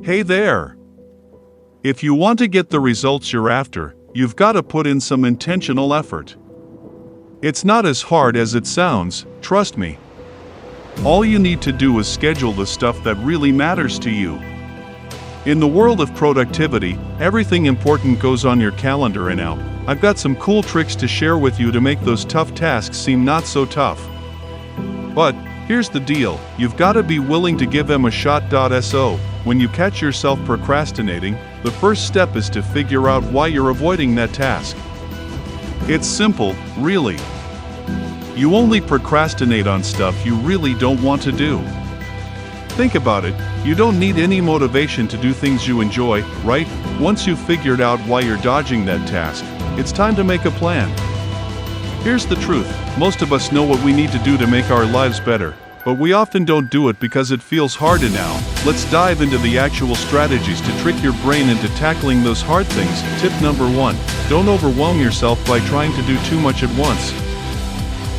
Hey there! If you want to get the results you're after, you've got to put in some intentional effort. It's not as hard as it sounds, trust me. All you need to do is schedule the stuff that really matters to you. In the world of productivity, everything important goes on your calendar, and now, I've got some cool tricks to share with you to make those tough tasks seem not so tough. But, here's the deal, you've got to be willing to give them a shot. So, when you catch yourself procrastinating, the first step is to figure out why you're avoiding that task. It's simple, really. You only procrastinate on stuff you really don't want to do. Think about it, you don't need any motivation to do things you enjoy, right? Once you've figured out why you're dodging that task, it's time to make a plan. Here's the truth, most of us know what we need to do to make our lives better, but we often don't do it because it feels hard. And now, let's dive into the actual strategies to trick your brain into tackling those hard things. Tip number 1, don't overwhelm yourself by trying to do too much at once.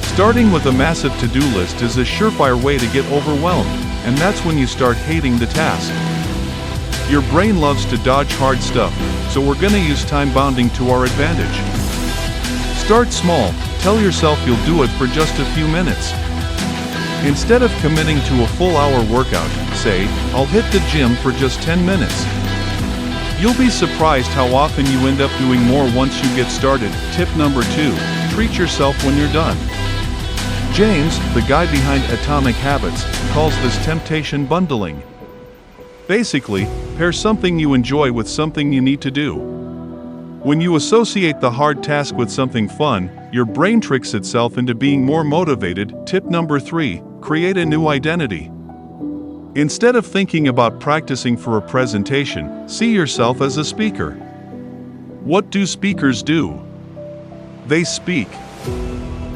Starting with a massive to-do list is a surefire way to get overwhelmed, and that's when you start hating the task. Your brain loves to dodge hard stuff, so we're gonna use time bounding to our advantage. Start small, tell yourself you'll do it for just a few minutes. Instead of committing to a full hour workout, say, I'll hit the gym for just 10 minutes. You'll be surprised how often you end up doing more once you get started. Tip number 2, treat yourself when you're done. James, the guy behind Atomic Habits, calls this temptation bundling. Basically, pair something you enjoy with something you need to do. When you associate the hard task with something fun, your brain tricks itself into being more motivated. Tip number 3, create a new identity. Instead of thinking about practicing for a presentation, see yourself as a speaker. What do speakers do? They speak.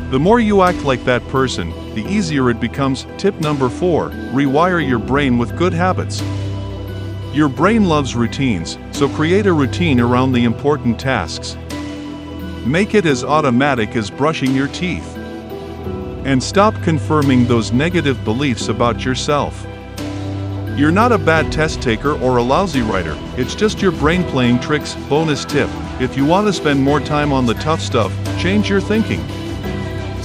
The more you act like that person, the easier it becomes. Tip number 4, rewire your brain with good habits. Your brain loves routines, so create a routine around the important tasks. Make it as automatic as brushing your teeth. And stop confirming those negative beliefs about yourself. You're not a bad test taker or a lousy writer, it's just your brain playing tricks. Bonus tip, if you want to spend more time on the tough stuff, change your thinking.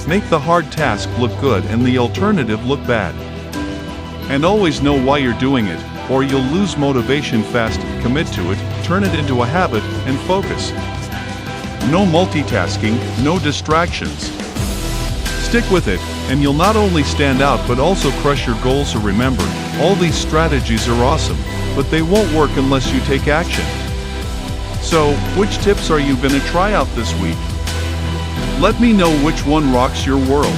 Make the hard task look good and the alternative look bad. And always know why you're doing it, or you'll lose motivation fast. Commit to it, turn it into a habit, and focus. No multitasking, no distractions. Stick with it, and you'll not only stand out but also crush your goals. So remember, all these strategies are awesome, but they won't work unless you take action. So, which tips are you gonna try out this week? Let me know which one rocks your world.